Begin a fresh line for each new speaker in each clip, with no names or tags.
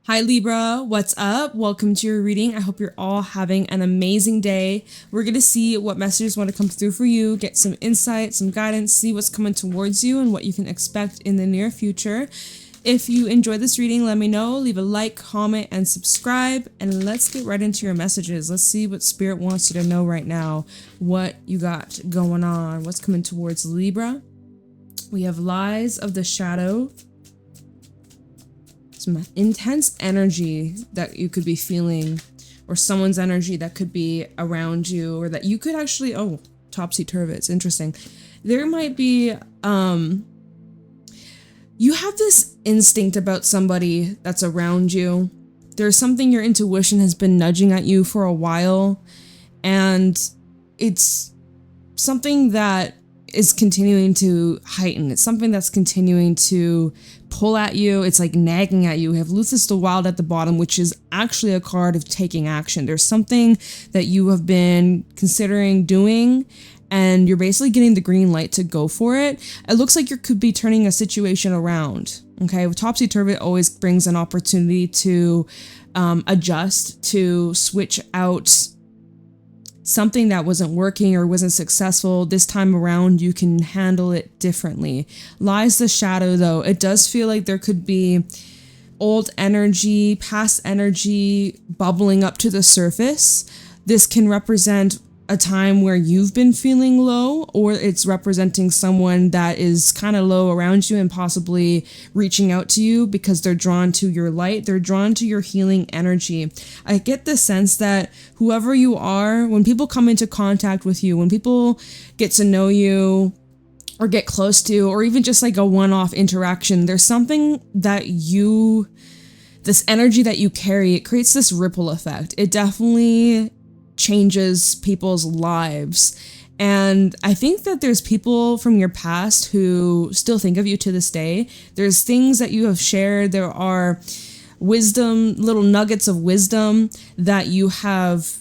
Hi Libra, what's up? Welcome to your reading. I hope you're all having an amazing day. We're going to see what messages want to come through for you, get some insight, some guidance, see what's coming towards you and what you can expect in the near future. If you enjoyed this reading, let me know. Leave a like, comment, and subscribe. And let's get right into your messages. Let's see what Spirit wants you to know right now, what you got going on, what's coming towards Libra. We have Lies of the Shadow. Some intense energy that you could be feeling, or someone's energy that could be around you, or that you could actually, oh, topsy-turvy, it's interesting. There might be, you have this instinct about somebody that's around you. There's something your intuition has been nudging at you for a while, and it's something that is continuing to heighten. It's something that's continuing to pull at you. It's like nagging at you. We have Luthus the Wild at the bottom, which is actually a card of taking action. There's something that you have been considering doing, and you're basically getting the green light to go for it. It looks like you could be turning a situation around. Okay, with Topsy-Turvy, it always brings an opportunity to adjust, to switch out something that wasn't working or wasn't successful. This time around, you can handle it differently. Lies the Shadow, though. It does feel like there could be old energy, past energy bubbling up to the surface. This can represent a time where you've been feeling low, or it's representing someone that is kind of low around you and possibly reaching out to you because they're drawn to your light. They're drawn to your healing energy. I get the sense that whoever you are, when people come into contact with you, when people get to know you or get close to, or even just like a one-off interaction, there's something that this energy that you carry, it creates this ripple effect. It definitely changes people's lives. And I think that there's people from your past who still think of you to this day. There's things that you have shared. There are wisdom, little nuggets of wisdom that you have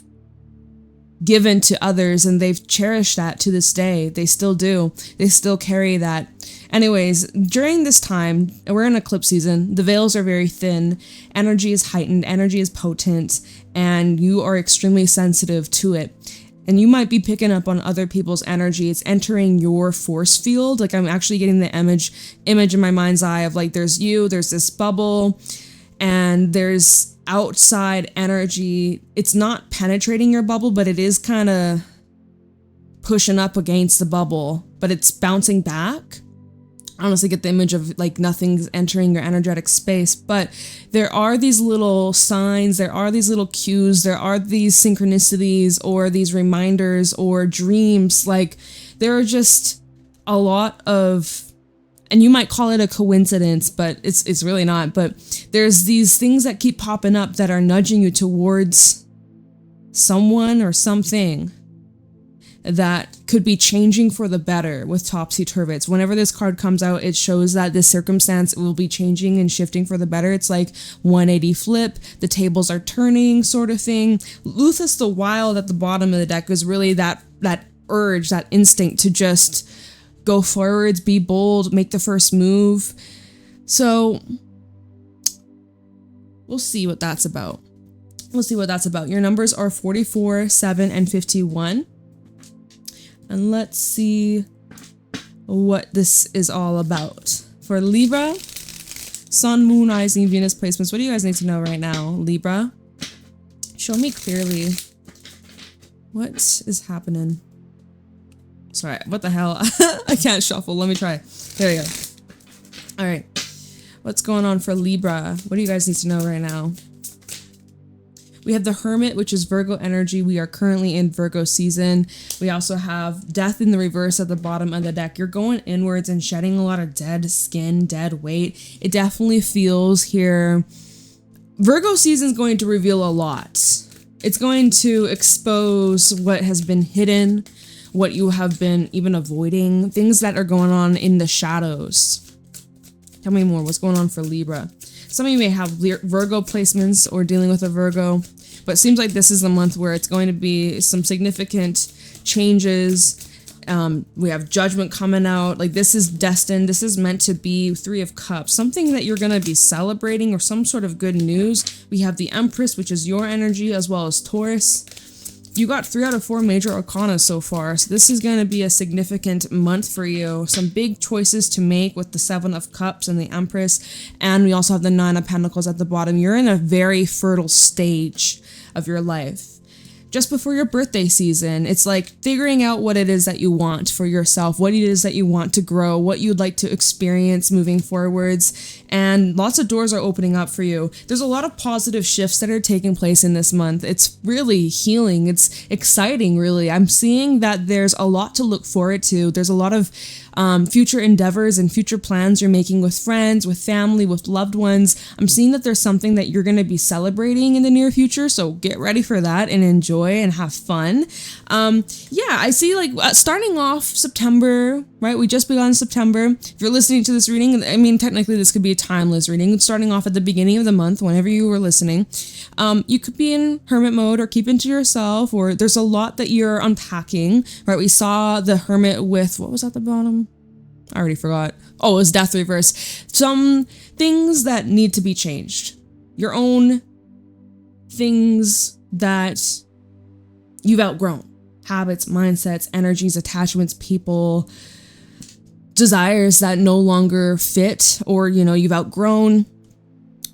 given to others, and they've cherished that to this day. They still do. They still carry that. Anyways, during this time, we're in eclipse season, the veils are very thin, energy is heightened, energy is potent, and you are extremely sensitive to it. And you might be picking up on other people's energy. It's entering your force field. Like, I'm actually getting the image in my mind's eye of like, there's you, there's this bubble, and there's outside energy. It's not penetrating your bubble, but it is kind of pushing up against the bubble, but it's bouncing back. I honestly get the image of like nothing's entering your energetic space, but there are these little signs, there are these little cues, there are these synchronicities or these reminders or dreams. Like, there are just a lot of, and you might call it a coincidence, but it's really not, but there's these things that keep popping up that are nudging you towards someone or something that could be changing for the better with Topsy-Turvy. Whenever this card comes out, it shows that this circumstance will be changing and shifting for the better. It's like 180 flip, the tables are turning sort of thing. Luthus the Wild at the bottom of the deck is really that urge, that instinct to just go forwards, be bold, make the first move. So we'll see what that's about. Your numbers are 44, 7, and 51. And let's see what this is all about. For Libra, Sun, Moon, Rising, Venus placements. What do you guys need to know right now, Libra? Show me clearly. What is happening? Sorry, what the hell? I can't shuffle. Let me try. There we go. All right. What's going on for Libra? What do you guys need to know right now? We have the Hermit, which is Virgo energy. We are currently in Virgo season. We also have Death in the reverse at the bottom of the deck. You're going inwards and shedding a lot of dead skin, dead weight. It definitely feels here. Virgo season is going to reveal a lot. It's going to expose what has been hidden, what you have been even avoiding, things that are going on in the shadows. Tell me more. What's going on for Libra? Some of you may have Virgo placements or dealing with a Virgo, but it seems like this is the month where it's going to be some significant changes We have Judgment coming out. Like, this is destined. This is meant to be Three of Cups, something that you're going to be celebrating or some sort of good news. We have the Empress, which is your energy, as well as Taurus. You got 3 out of 4 major arcana so far, so this is going to be a significant month for you. Some big choices to make with the 7 of Cups and the Empress, and we also have the 9 of Pentacles at the bottom. You're in a very fertile stage of your life. Just before your birthday season, it's like figuring out what it is that you want for yourself, what it is that you want to grow, what you'd like to experience moving forwards, and lots of doors are opening up for you. There's a lot of positive shifts that are taking place in this month. It's really healing. It's exciting, really. I'm seeing that there's a lot to look forward to. There's a lot of future endeavors and future plans you're making with friends, with family, with loved ones. I'm seeing that there's something that you're going to be celebrating in the near future, so get ready for that and enjoy and have fun. Yeah, I see, like, starting off September, right? We just begun September. If you're listening to this reading, I mean, technically this could be a timeless reading. Starting off at the beginning of the month, whenever you were listening, you could be in hermit mode or keep into yourself, or there's a lot that you're unpacking, right? We saw the hermit with, what was at the bottom? I already forgot. Oh, it was death reverse. Some things that need to be changed. Your own things that you've outgrown. Habits, mindsets, energies, attachments, people, desires that no longer fit, or, you know, you've outgrown.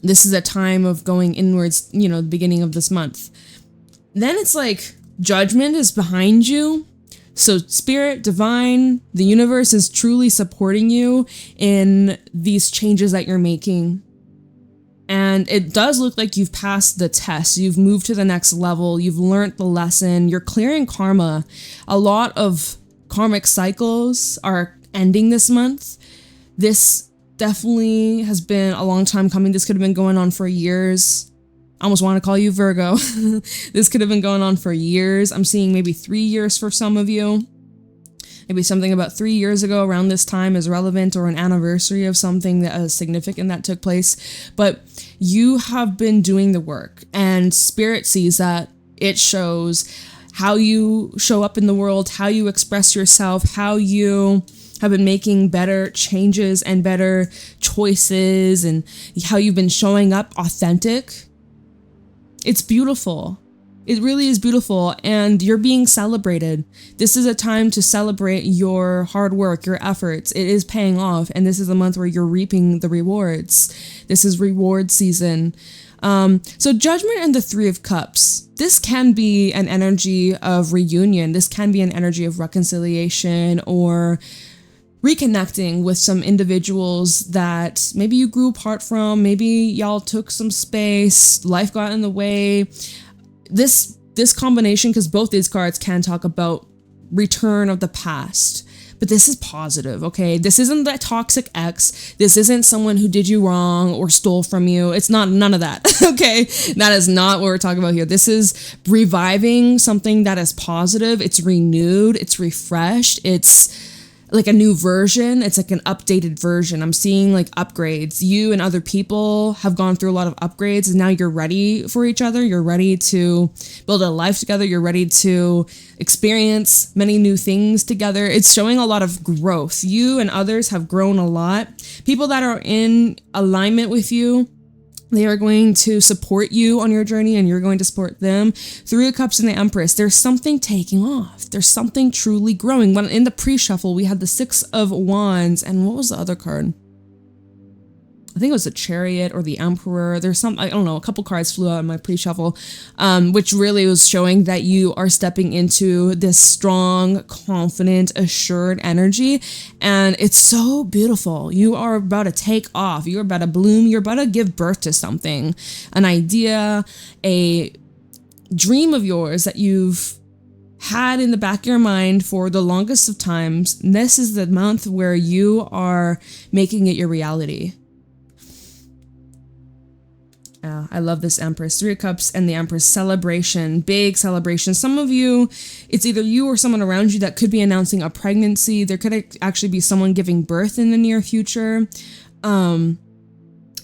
This is a time of going inwards, you know, the beginning of this month. Then it's like Judgment is behind you. So Spirit, Divine, the universe is truly supporting you in these changes that you're making. And it does look like you've passed the test. You've moved to the next level. You've learned the lesson. You're clearing karma. A lot of karmic cycles are ending this month. This definitely has been a long time coming. This could have been going on for years. I almost want to call you Virgo. This could have been going on for years. I'm seeing maybe 3 years for some of you. Maybe something about 3 years ago around this time is relevant, or an anniversary of something that is significant that took place. But you have been doing the work, and Spirit sees that. It shows how you show up in the world, how you express yourself, how you have been making better changes and better choices, and how you've been showing up authentic. It's beautiful. It really is beautiful, and you're being celebrated. This is a time to celebrate your hard work, your efforts. It is paying off, and this is a month where you're reaping the rewards. This is reward season. So Judgment and the 3 of Cups. This can be an energy of reunion. This can be an energy of reconciliation, or reconnecting with some individuals that maybe you grew apart from, maybe y'all took some space, life got in the way. This combination, because both these cards can talk about return of the past, but this is positive, okay? This isn't that toxic ex. This isn't someone who did you wrong or stole from you. It's not, none of that, okay? That is not what we're talking about here. This is reviving something that is positive. It's renewed, it's refreshed, it's like a new version. It's like an updated version. I'm seeing like upgrades. You and other people have gone through a lot of upgrades, and now you're ready for each other. You're ready to build a life together. You're ready to experience many new things together. It's showing a lot of growth. You and others have grown a lot. People that are in alignment with you, they are going to support you on your journey, and you're going to support them. 3 of Cups and the Empress. There's something taking off. There's something truly growing. When in the pre-shuffle, we had the 6 of Wands, and what was the other card? I think it was the Chariot or the Emperor. There's some, I don't know, a couple cards flew out in my pre-shuffle, which really was showing that you are stepping into this strong, confident, assured energy. And it's so beautiful. You are about to take off. You're about to bloom. You're about to give birth to something, an idea, a dream of yours that you've had in the back of your mind for the longest of times. This is the month where you are making it your reality. I love this Empress. 3 of Cups and the Empress. Celebration. Big celebration. Some of you, it's either you or someone around you that could be announcing a pregnancy. There could actually be someone giving birth in the near future.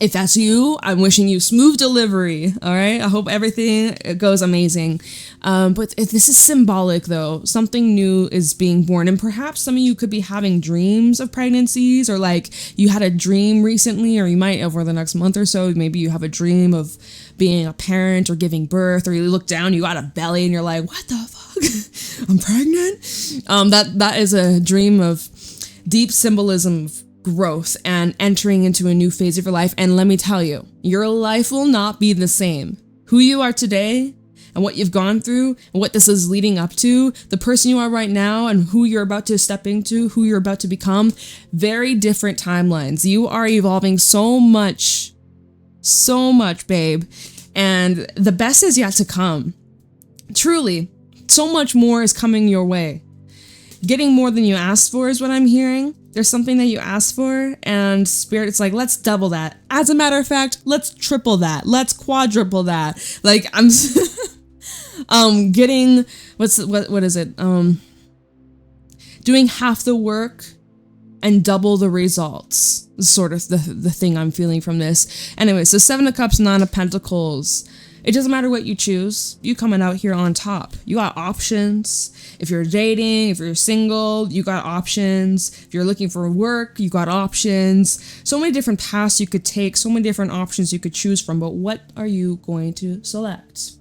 If that's you, I'm wishing you smooth delivery. All right. I hope everything goes amazing. But this is symbolic, though. Something new is being born. And perhaps some of you could be having dreams of pregnancies, or like you had a dream recently, or you might over the next month or so. Maybe you have a dream of being a parent or giving birth, or you look down, you got a belly and you're like, what the fuck? I'm pregnant. That is a dream of deep symbolism of growth and entering into a new phase of your life. And let me tell you, your life will not be the same. Who you are today and what you've gone through and what this is leading up to, the person you are right now and who you're about to step into, who you're about to become, very different timelines. You are evolving so much, babe. And the best is yet to come. Truly, so much more is coming your way. Getting more than you asked for is what I'm hearing. There's something that you asked for, and Spirit, it's like, let's double that. As a matter of fact, let's triple that. Let's quadruple that. Like, I'm getting, what is it? Doing half the work and double the results. Sort of the thing I'm feeling from this. Anyway, so 7 of Cups, 9 of Pentacles. It doesn't matter what you choose. You coming out here on top. You got options. If you're dating, if you're single, you got options. If you're looking for work, you got options. So many different paths you could take, so many different options you could choose from, but what are you going to select?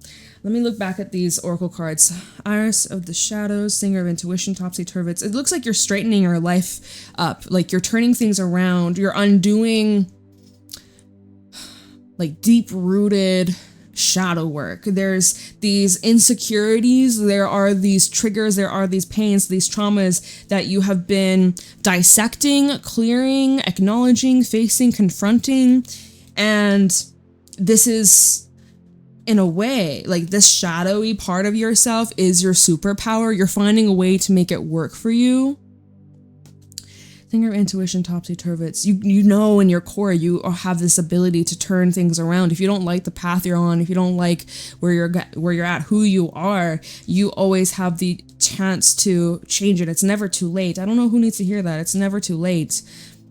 Let me look back at these oracle cards. Iris of the Shadows, Singer of Intuition, Topsy-Turvets. It looks like you're straightening your life up, like you're turning things around, you're undoing like deep-rooted shadow work. There's these insecurities, there are these triggers, there are these pains, these traumas that you have been dissecting, clearing, acknowledging, facing, confronting. And this is, in a way, like this shadowy part of yourself is your superpower. You're finding a way to make it work for you. Singer of Intuition, Topsy-Turvets. You know in your core you have this ability to turn things around. If you don't like the path you're on, if you don't like where you're at, who you are, you always have the chance to change it. It's never too late. I don't know who needs to hear that. It's never too late.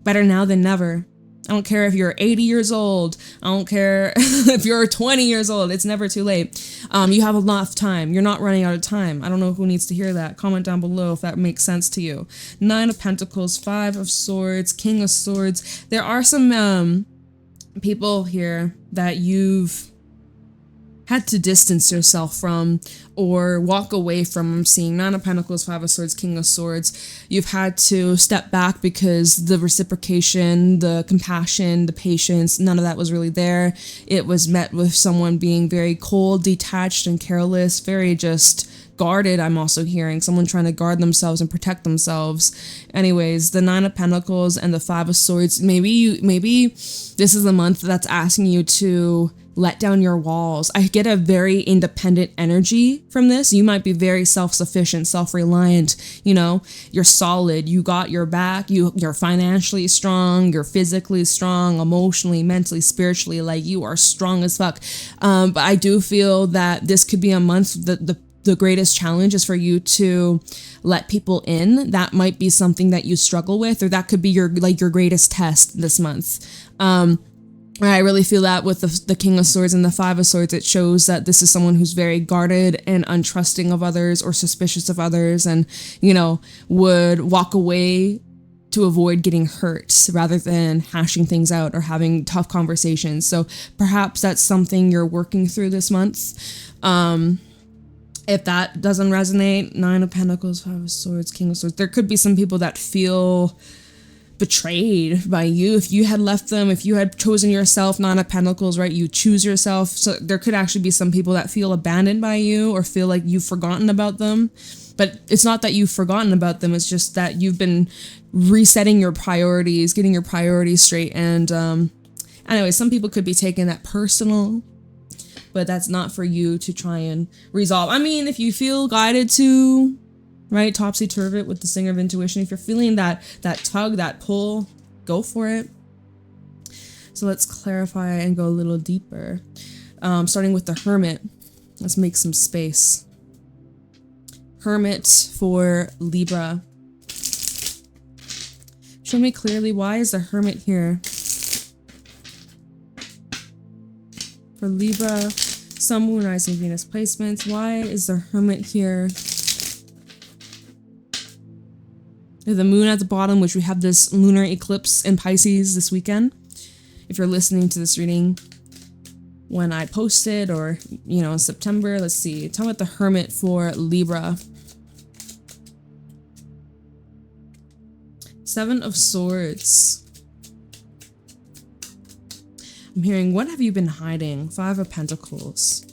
Better now than never. I don't care if you're 80 years old. I don't care if you're 20 years old. It's never too late. You have enough time. You're not running out of time. I don't know who needs to hear that. Comment down below if that makes sense to you. 9 of Pentacles, 5 of Swords, King of Swords. There are some people here that you've had to distance yourself from or walk away from. I'm seeing 9 of Pentacles, 5 of Swords, King of Swords. You've had to step back because the reciprocation, the compassion, the patience, none of that was really there. It was met with someone being very cold, detached, and careless, very just guarded. I'm also hearing someone trying to guard themselves and protect themselves. Anyways, the 9 of Pentacles and the 5 of Swords, maybe this is a month that's asking you to let down your walls. I get a very independent energy from this. You might be very self-sufficient, self-reliant, you know, you're solid, you got your back, you're financially strong, you're physically strong, emotionally, mentally, spiritually, like you are strong as fuck. But I do feel that this could be a month that the greatest challenge is for you to let people in. That might be something that you struggle with, or that could be your greatest test this month. I really feel that with the King of Swords and the 5 of Swords, it shows that this is someone who's very guarded and untrusting of others or suspicious of others, and, you know, would walk away to avoid getting hurt rather than hashing things out or having tough conversations. So perhaps that's something you're working through this month. If that doesn't resonate, 9 of Pentacles, 5 of Swords, King of Swords, there could be some people that feel betrayed by you. If you had left them, if you had chosen yourself, 9 of Pentacles, right? You choose yourself. So there could actually be some people that feel abandoned by you or feel like you've forgotten about them. But it's not that you've forgotten about them. It's just that you've been resetting your priorities, getting your priorities straight. And anyway, some people could be taking that personal, but that's not for you to try and resolve. I mean, if you feel guided to, right, Topsy-Turvot with the Singer of Intuition, if you're feeling that tug, that pull, go for it. So let's clarify and go a little deeper. Starting with the Hermit. Let's make some space. Hermit for Libra. Show me clearly, why is the Hermit here? For Libra, Sun, Moon, Rising, Venus placements. Why is the Hermit here? The Moon at the bottom, which we have this lunar eclipse in Pisces this weekend. If you're listening to this reading when I posted, or, you know, in September, let's see. Tell me about the Hermit for Libra. Seven of Swords. I'm hearing, what have you been hiding? Five of Pentacles.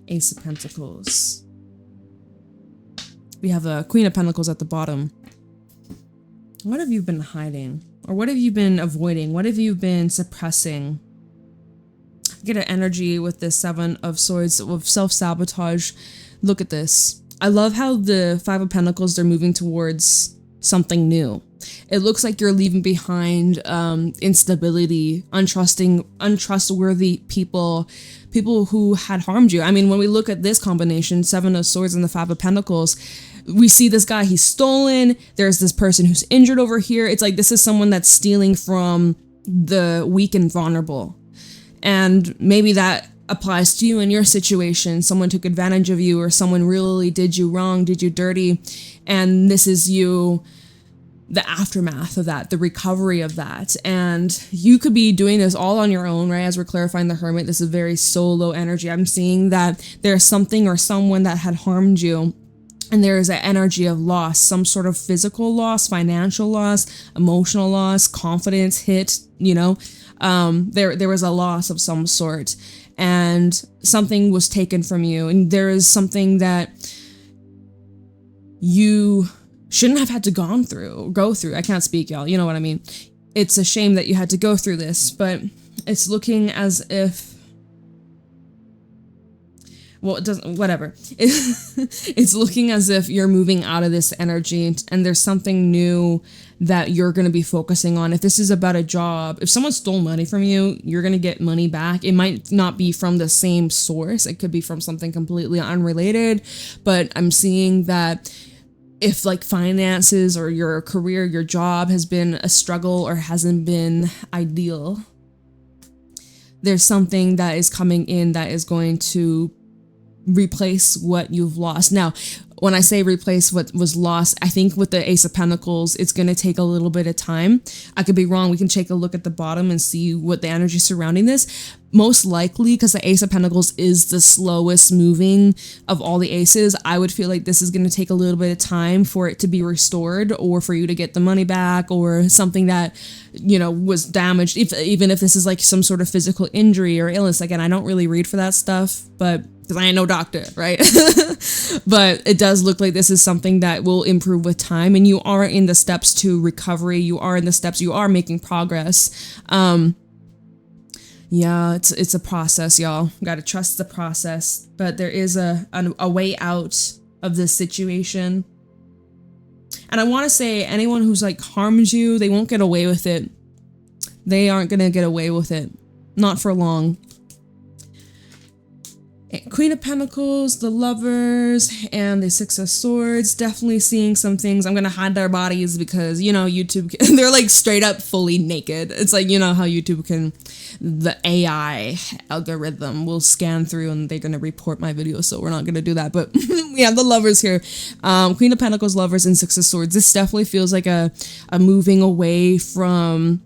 Ace of Pentacles. We have a Queen of Pentacles at the bottom. What have you been hiding? Or what have you been avoiding? What have you been suppressing? I get an energy with this Seven of Swords of self-sabotage. Look at this. I love how the Five of Pentacles, they're moving towards something new. It looks like you're leaving behind instability, untrustworthy people who had harmed you. I mean, when we look at this combination, Seven of Swords and the Five of Pentacles, we see this guy, he's stolen. There's this person who's injured over here. It's like this is someone that's stealing from the weak and vulnerable. And maybe that applies to you in your situation. Someone took advantage of you, or someone really did you wrong, did you dirty. And this is you, the aftermath of that, the recovery of that. And you could be doing this all on your own, right? As we're clarifying the Hermit, this is very solo energy. I'm seeing that there's something or someone that had harmed you. And there is an energy of loss, some sort of physical loss, financial loss, emotional loss, confidence hit, you know. There was a loss of some sort, and something was taken from you. And there is something that you shouldn't have had to go through. I can't speak, y'all. You know what I mean? It's a shame that you had to go through this, but it's looking as if, well, it doesn't, whatever. It's looking as if you're moving out of this energy, and there's something new that you're going to be focusing on. If this is about a job, if someone stole money from you, you're going to get money back. It might not be from the same source. It could be from something completely unrelated, but I'm seeing that if like finances or your career, your job has been a struggle or hasn't been ideal, there's something that is coming in that is going to replace what you've lost. Now, when I say replace what was lost, I think with the Ace of Pentacles, it's going to take a little bit of time. I could be wrong. We can take a look at the bottom and see what the energy surrounding this. Most likely, because the Ace of Pentacles is the slowest moving of all the aces, I would feel like this is going to take a little bit of time for it to be restored, or for you to get the money back, or something that, you know, was damaged. Even if this is like some sort of physical injury or illness. Again, I don't really read for that stuff, but because I ain't no doctor, right? But it does look like this is something that will improve with time, and you are in the steps to recovery. You are in the steps. You are making progress. Yeah, it's a process, y'all. Got to trust the process. But there is a way out of this situation. And I want to say, anyone who's like harmed you, they won't get away with it. They aren't going to get away with it. Not for long. Queen of Pentacles, the Lovers, and the Six of Swords. Definitely seeing some things. I'm going to hide their bodies because, you know, YouTube, they're like straight up fully naked. It's like, you know how YouTube can, the AI algorithm will scan through and they're going to report my video. So we're not going to do that. But we have the Lovers here. Queen of Pentacles, Lovers, and Six of Swords. This definitely feels like a moving away from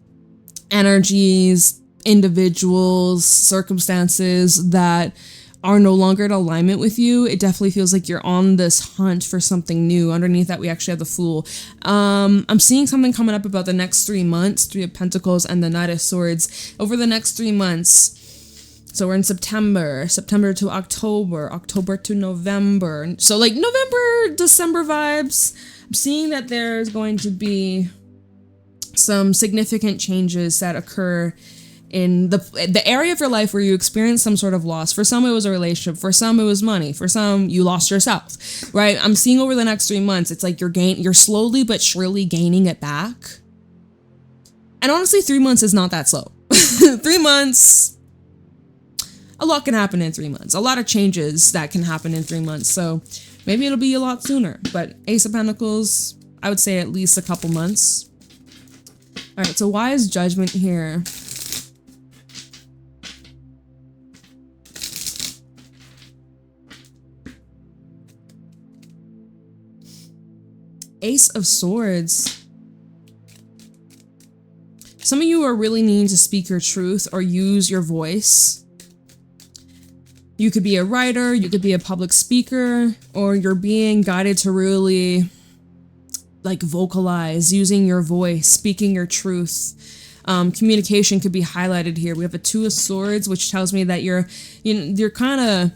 energies, individuals, circumstances that are no longer in alignment with you. It definitely feels like you're on this hunt for something new. Underneath that, we actually have the Fool. I'm seeing something coming up about the next 3 months, Three of Pentacles and the Knight of Swords. Over the next 3 months, so we're in September to October to November. So like November, December vibes. I'm seeing that there's going to be some significant changes that occur in the area of your life where you experience some sort of loss. For some, it was a relationship. For some, it was money. For some, you lost yourself, right? I'm seeing over the next 3 months, it's like you're slowly but surely gaining it back. And honestly, 3 months is not that slow. 3 months, a lot can happen in 3 months. A lot of changes that can happen in 3 months. So maybe it'll be a lot sooner. But Ace of Pentacles, I would say at least a couple months. All right, so why is Judgment here? Ace of Swords. Some of you are really needing to speak your truth or use your voice. You could be a writer, you could be a public speaker, or you're being guided to really like vocalize, using your voice, speaking your truth. Communication could be highlighted here. We have a Two of Swords, which tells me that you're kind of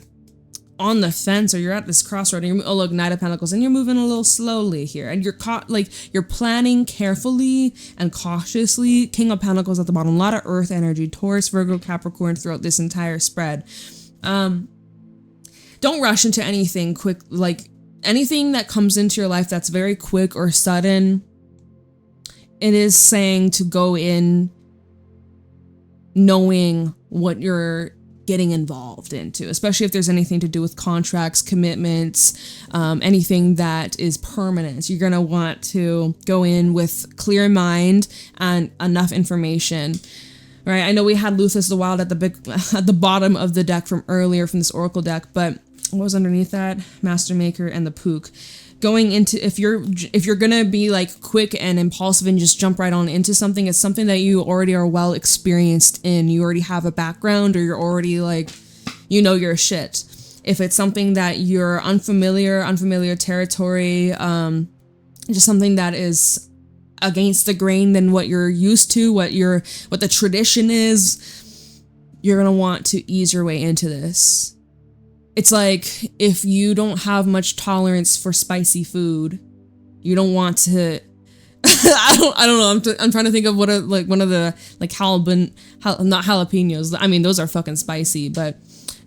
on the fence, or you're at this crossroad. And oh look, Knight of Pentacles, and you're moving a little slowly here, and you're planning carefully and cautiously. King of Pentacles at the bottom, a lot of Earth energy, Taurus, Virgo, Capricorn throughout this entire spread. Don't rush into anything quick, like anything that comes into your life that's very quick or sudden. It is saying to go in knowing what you're getting involved into, especially if there's anything to do with contracts, commitments, anything that is permanent. You're gonna want to go in with clear mind and enough information. Right? I know we had Luthus the Wild at the bottom of the deck from earlier from this Oracle deck, but what was underneath that? Master Maker and the Pook. Going into, if you're gonna be like quick and impulsive and just jump right on into something, it's something that you already are well experienced in. You already have a background, or you're already like, you know your shit. If it's something that you're unfamiliar territory, just something that is against the grain than what you're used to, what the tradition is, you're gonna want to ease your way into this. It's like if you don't have much tolerance for spicy food, you don't want to. I don't know. I'm trying to think of what one of the like not jalapenos. I mean, those are fucking spicy, but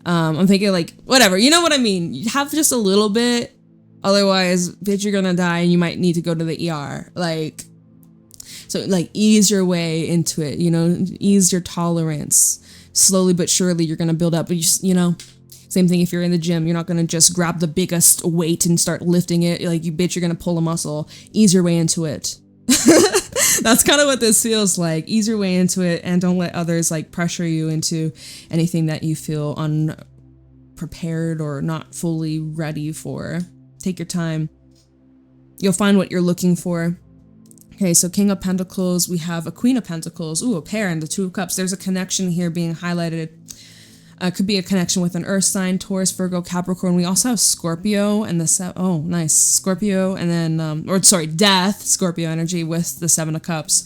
I'm thinking like whatever. You know what I mean? You have just a little bit, otherwise, bitch, you're gonna die, and you might need to go to the ER. Like, so like ease your way into it. You know, ease your tolerance slowly but surely. You're gonna build up, but you know. Same thing if you're in the gym, you're not gonna just grab the biggest weight and start lifting it. Like, you bitch, you're gonna pull a muscle. Ease your way into it. That's kind of what this feels like. Ease your way into it, and don't let others like pressure you into anything that you feel unprepared or not fully ready for. Take your time. You'll find what you're looking for. Okay, so King of Pentacles, we have a Queen of Pentacles. Ooh, a pair, and the Two of Cups. There's a connection here being highlighted. Could be a connection with an earth sign, Taurus, Virgo, Capricorn. We also have Scorpio and oh, nice. Scorpio and then, Death, Scorpio energy with the Seven of Cups.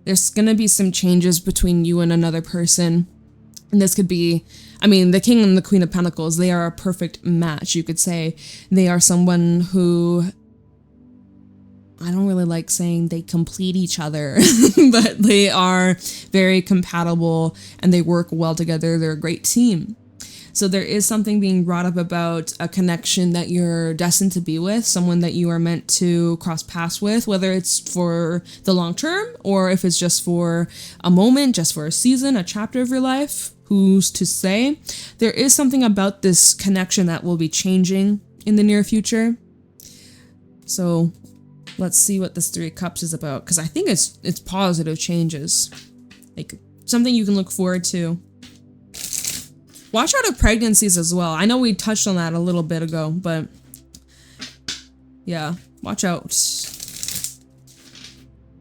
There's going to be some changes between you and another person. And this could be, I mean, the King and the Queen of Pentacles, they are a perfect match. You could say they are someone who, I don't really like saying they complete each other, but they are very compatible and they work well together. They're a great team. So there is something being brought up about a connection that you're destined to be with, someone that you are meant to cross paths with, whether it's for the long term or if it's just for a moment, just for a season, a chapter of your life. Who's to say? There is something about this connection that will be changing in the near future. So let's see what this Three of Cups is about, because I think it's positive changes, like something you can look forward to. Watch out of pregnancies as well. I know we touched on that a little bit ago, but yeah, watch out.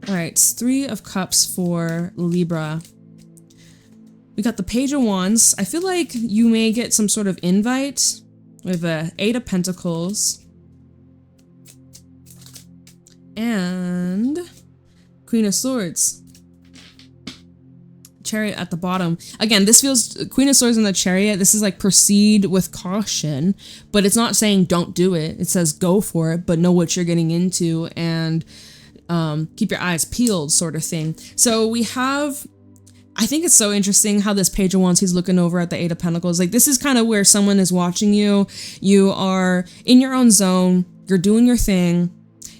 All right, Three of Cups for Libra. We got the Page of Wands. I feel like you may get some sort of invite with a Eight of Pentacles. And Queen of Swords. Chariot at the bottom. Again, this feels Queen of Swords and the Chariot. This is like proceed with caution, but it's not saying don't do it. It says go for it, but know what you're getting into and keep your eyes peeled, sort of thing. So we have, I think it's so interesting how this Page of Wands, he's looking over at the Eight of Pentacles. Like, this is kind of where someone is watching you. You are in your own zone. You're doing your thing.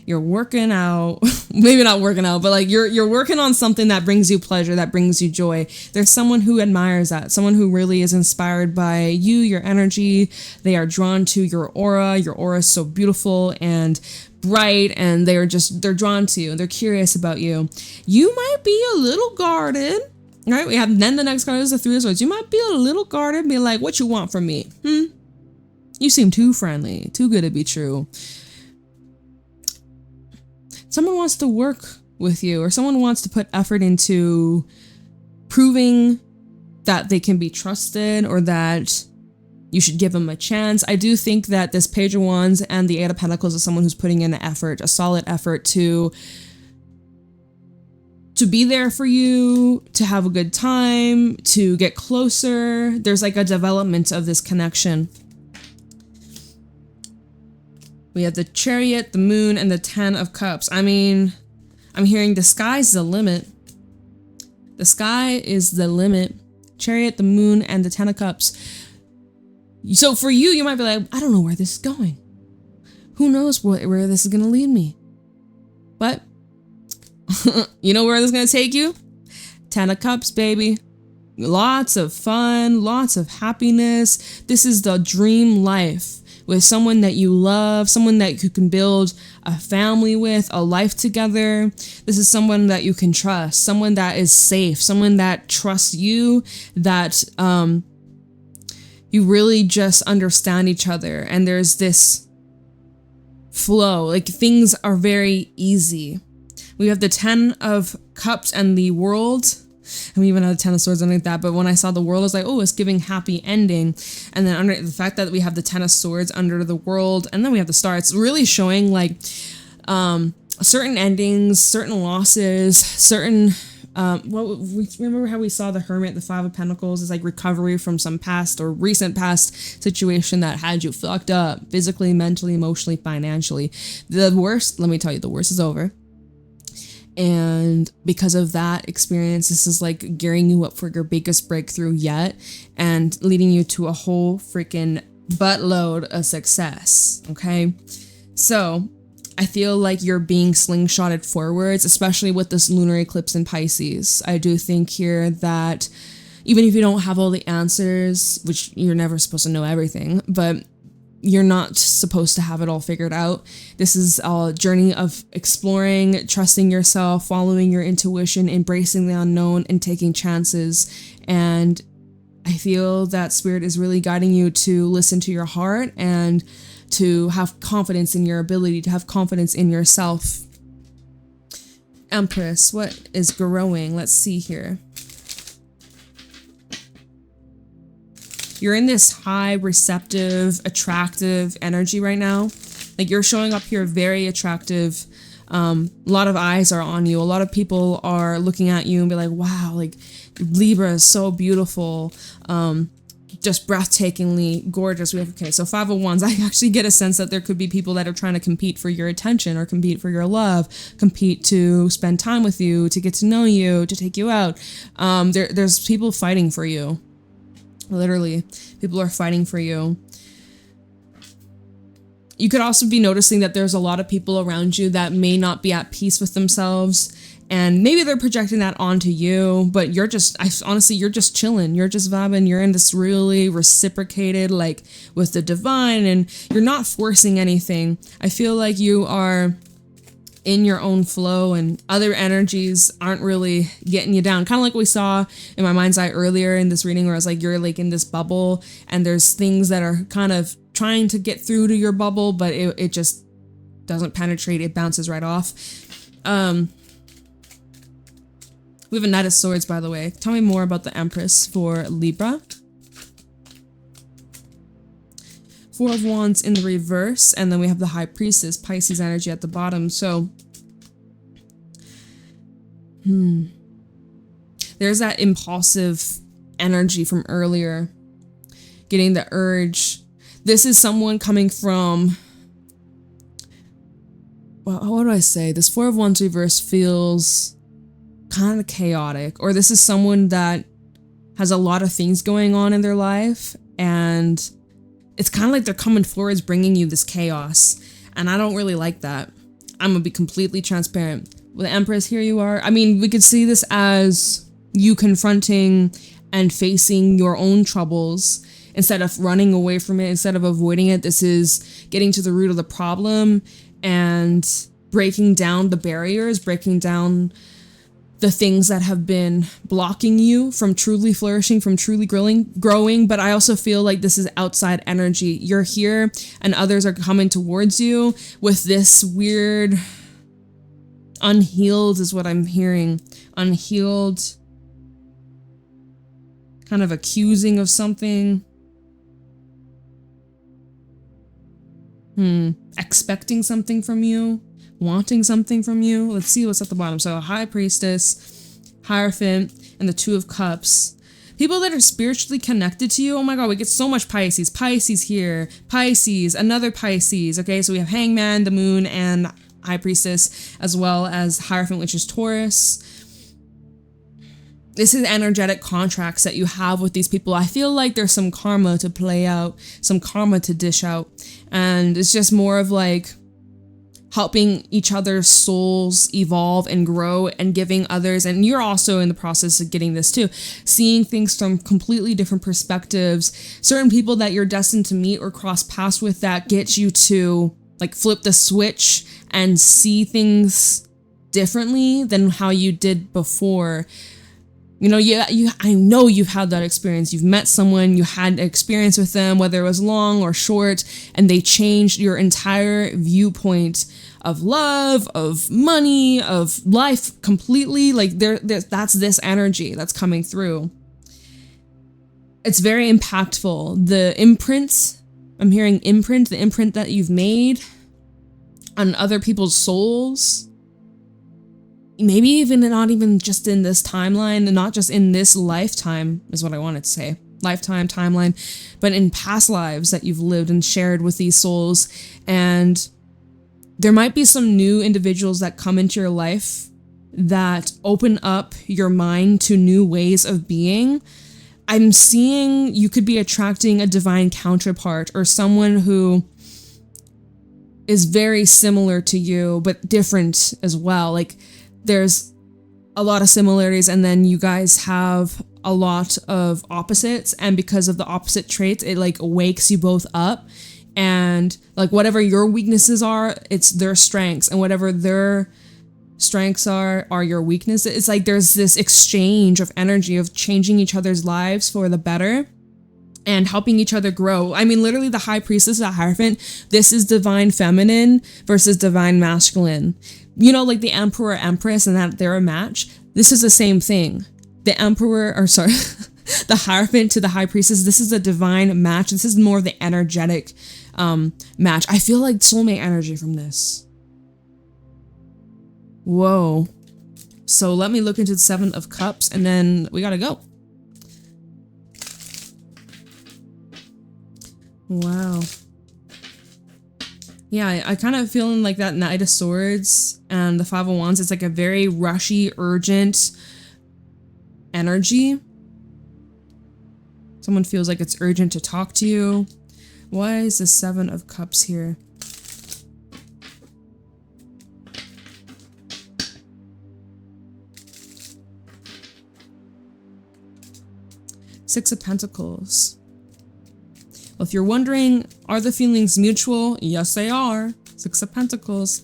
You're working out, maybe not working out, but like you're working on something that brings you pleasure, that brings you joy. There's someone who admires that, someone who really is inspired by you, your energy. They are drawn to your aura. Your aura is so beautiful and bright, and they're drawn to you. They're curious about you. You might be a little guarded, right? We have, then the next card is the Three of Swords. You might be a little guarded, be like, what you want from me? You seem too friendly, too good to be true. someone wants to work with you, or someone wants to put effort into proving that they can be trusted, or that you should give them a chance. I do think that this Page of Wands and the Eight of Pentacles is someone who's putting in an effort, a solid effort to be there for you, to have a good time, to get closer. There's like a development of this connection. We have the Chariot, the Moon, and the Ten of Cups. I mean, I'm hearing the sky's the limit. The sky is the limit. Chariot, the Moon, and the Ten of Cups. So for you, you might be like, I don't know where this is going. Who knows where this is going to lead me? But you know where this is going to take you? Ten of Cups, baby. Lots of fun, lots of happiness. This is the dream life with someone that you love, someone that you can build a family with, a life together. This is someone that you can trust, someone that is safe, someone that trusts you, that you really just understand each other. And there's this flow, like things are very easy. We have the Ten of Cups and the World. And we even had the Ten of Swords underneath that. But when I saw the World, I was like, oh, it's giving happy ending. And then under the fact that we have the Ten of Swords under the World, and then we have the Star, it's really showing like certain endings, certain losses, certain we remember how we saw the Hermit, the Five of Pentacles, is like recovery from some past or recent past situation that had you fucked up physically, mentally, emotionally, financially. The worst, let me tell you, the worst is over. And because of that experience, this is like gearing you up for your biggest breakthrough yet and leading you to a whole freaking buttload of success. Okay. So I feel like you're being slingshotted forwards, especially with this lunar eclipse in Pisces. I do think here that even if you don't have all the answers, which you're never supposed to know everything, but you're not supposed to have it all figured out. This is a journey of exploring, trusting yourself, following your intuition, embracing the unknown, and taking chances. And I feel that Spirit is really guiding you to listen to your heart and to have confidence in your ability, to have confidence in yourself. Empress, what is growing? Let's see here. You're in this high, receptive, attractive energy right now. Like you're showing up here very attractive. A lot of eyes are on you. A lot of people are looking at you and be like, wow, like Libra is so beautiful. Just breathtakingly gorgeous. We have, okay, so Five of Wands. I actually get a sense that there could be people that are trying to compete for your attention or compete for your love, compete to spend time with you, to get to know you, to take you out. There's people fighting for you. Literally, people are fighting for you. You could also be noticing that there's a lot of people around you that may not be at peace with themselves, and maybe they're projecting that onto you, but you're just, honestly, you're just chilling. You're just vibing. You're in this really reciprocated, like with the divine, and you're not forcing anything. I feel like you are in your own flow and other energies aren't really getting you down. Kind of like we saw in my mind's eye earlier in this reading where I was like, you're like in this bubble and there's things that are kind of trying to get through to your bubble, but it just doesn't penetrate. It bounces right off. We have a Knight of Swords, by the way. Tell me more about the Empress for Libra. Four of Wands in the reverse, and then we have the High Priestess, Pisces energy at the bottom. So, there's that impulsive energy from earlier, getting the urge. This is someone coming from, well, what do I say? This Four of Wands reverse feels kind of chaotic, or this is someone that has a lot of things going on in their life, and it's kind of like they're coming forwards bringing you this chaos, and I don't really like that. I'm gonna be completely transparent. With the Empress, here you are. I mean, we could see this as you confronting and facing your own troubles instead of running away from it, instead of avoiding it. This is getting to the root of the problem and breaking down the barriers, breaking down the things that have been blocking you from truly flourishing, from truly growing. But I also feel like this is outside energy. You're here and others are coming towards you with this weird unhealed is what I'm hearing. Unhealed. Kind of accusing of something. Expecting something from you. Wanting something from you. Let's see what's at the bottom. So High Priestess, Hierophant, and the Two of Cups. People that are spiritually connected to you. Oh my god, we get so much Pisces. Pisces here. Pisces, another Pisces. Okay, so we have Hangman, the Moon, and High Priestess, as well as Hierophant, which is Taurus. This is energetic contracts that you have with these people. I feel like there's some karma to play out, some karma to dish out. And it's just more of like helping each other's souls evolve and grow and giving others, and you're also in the process of getting this too, seeing things from completely different perspectives. Certain people that you're destined to meet or cross paths with that get you to like flip the switch and see things differently than how you did before. You know, I know you've had that experience. You've met someone, you had an experience with them, whether it was long or short, and they changed your entire viewpoint of love, of money, of life completely. Like that's this energy that's coming through. It's very impactful. The imprint, I'm hearing imprint, the imprint that you've made on other people's souls. Maybe even not even just in this timeline, and not just in this lifetime is what I wanted to say. Lifetime, timeline, but in past lives that you've lived and shared with these souls. And there might be some new individuals that come into your life that open up your mind to new ways of being. I'm seeing you could be attracting a divine counterpart or someone who is very similar to you, but different as well. Like, there's a lot of similarities, and then you guys have a lot of opposites, and because of the opposite traits, it like wakes you both up, and like whatever your weaknesses are, it's their strengths, and whatever their strengths are your weaknesses. It's like there's this exchange of energy of changing each other's lives for the better and helping each other grow. I mean, literally the High Priestess, the Hierophant, this is divine feminine versus divine masculine. You know, like the Emperor, Empress, and that they're a match. This is the same thing. The Emperor, or sorry, the Hierophant to the High Priestess, this is a divine match. This is more of the energetic match. I feel like soulmate energy from this. Whoa. So let me look into the Seven of Cups, and then we gotta go. Wow. Yeah, I kind of feeling like that Knight of Swords and the Five of Wands. It's like a very rushy, urgent energy. Someone feels like it's urgent to talk to you. Why is the Seven of Cups here? Six of Pentacles. Well, if you're wondering, are the feelings mutual? Yes, they are. Six of Pentacles.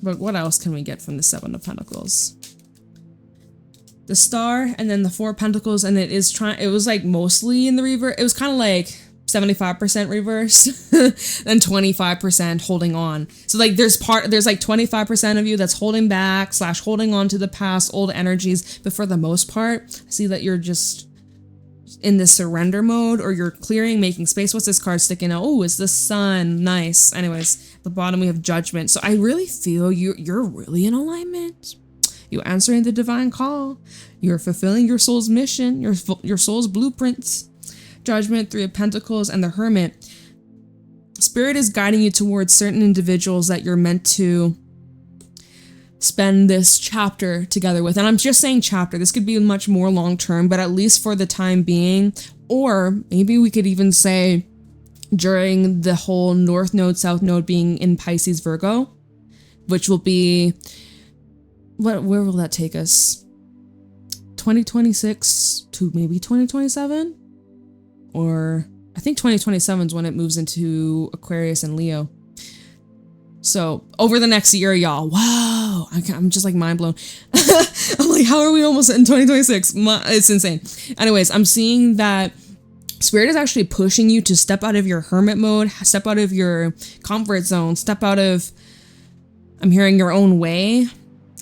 But what else can we get from the Seven of Pentacles? The Star, and then the Four of Pentacles, and it was like mostly in the reverse. It was kind of like 75% reverse and 25% holding on. So like there's like 25% of you that's holding back / holding on to the past, old energies. But for the most part, I see that you're just in this surrender mode, or you're clearing, making space. What's this card sticking out? Oh, it's the Sun. Nice. Anyways, at the bottom we have Judgment. So I really feel you're really in alignment. You're answering the divine call. You're fulfilling your soul's mission, your soul's blueprints. Judgment, Three of Pentacles, and the Hermit. Spirit is guiding you towards certain individuals that you're meant to spend this chapter together with. And I'm just saying chapter. This could be much more long term, but at least for the time being, or maybe we could even say during the whole North Node, South Node being in Pisces, Virgo, which will be, where will that take us? 2026 to maybe 2027? Or I think 2027 is when it moves into Aquarius and Leo. So over the next year, y'all, wow, I'm just like mind blown. I'm like, how are we almost in 2026? It's insane. Anyways, I'm seeing that Spirit is actually pushing you to step out of your hermit mode, step out of your comfort zone, step out of, I'm hearing, your own way,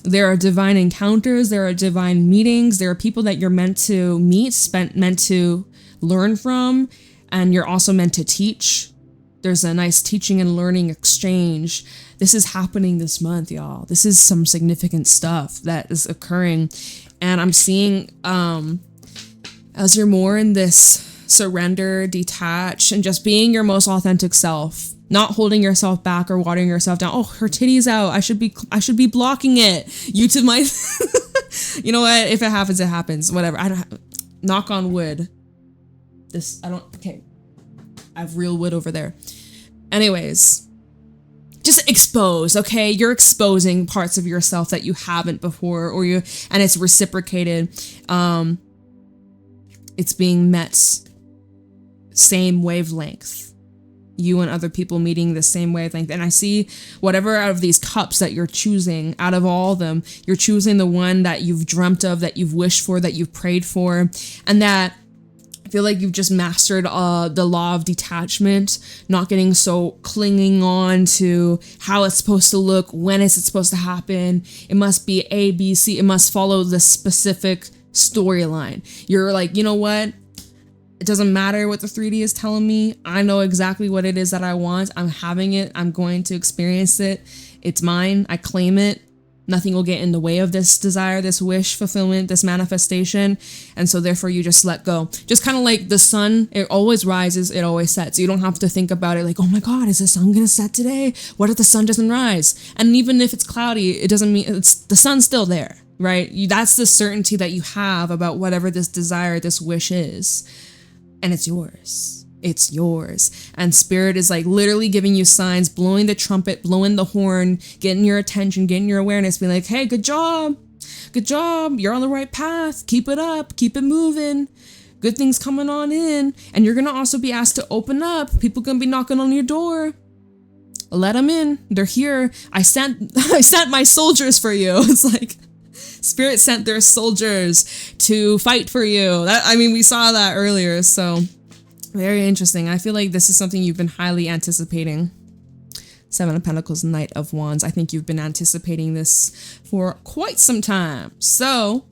There are divine encounters, there are divine meetings, there are people that you're meant to meet, meant to learn from, and you're also meant to teach. There's a nice teaching and learning exchange. This is happening this month, y'all. This is some significant stuff that is occurring. And I'm seeing, as you're more in this surrender, detach, and just being your most authentic self, not holding yourself back or watering yourself down. Oh, her titty's out. I should be blocking it. YouTube might, you know what? If it happens, it happens. Whatever. I don't, knock on wood. Okay. I have real wood over there. Anyways, just expose, okay? You're exposing parts of yourself that you haven't before, and it's reciprocated. It's being met same wavelength. You and other people meeting the same wavelength. And I see whatever out of these cups that you're choosing, out of all of them, you're choosing the one that you've dreamt of, that you've wished for, that you've prayed for, and that I feel like you've just mastered the law of detachment, not getting so clinging on to how it's supposed to look, when is it supposed to happen. It must be A, B, C. It must follow the specific storyline. You're like, you know what? It doesn't matter what the 3D is telling me. I know exactly what it is that I want. I'm having it. I'm going to experience it. It's mine. I claim it. Nothing will get in the way of this desire, this wish fulfillment, this manifestation. And so therefore you just let go. Just kind of like the sun, it always rises, it always sets. You don't have to think about it like, oh my God, is the sun gonna set today? What if the sun doesn't rise? And even if it's cloudy, it doesn't mean the sun's still there, right? That's the certainty that you have about whatever this desire, this wish is. And it's yours. It's yours. And spirit is like literally giving you signs, blowing the trumpet, blowing the horn, getting your attention, getting your awareness, being like, hey, good job. Good job. You're on the right path. Keep it up. Keep it moving. Good things coming on in. And you're going to also be asked to open up. People going to be knocking on your door. Let them in. They're here. I sent my soldiers for you. It's like spirit sent their soldiers to fight for you. We saw that earlier. So very interesting. I feel like this is something you've been highly anticipating. 7 of Pentacles, Knight of Wands. I think you've been anticipating this for quite some time. So,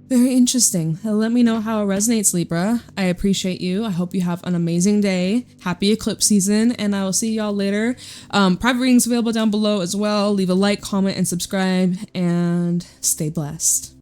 very interesting. Let me know how it resonates, Libra. I appreciate you. I hope you have an amazing day. Happy eclipse season, and I will see y'all later. Private readings available down below as well. Leave a like, comment, and subscribe, and stay blessed.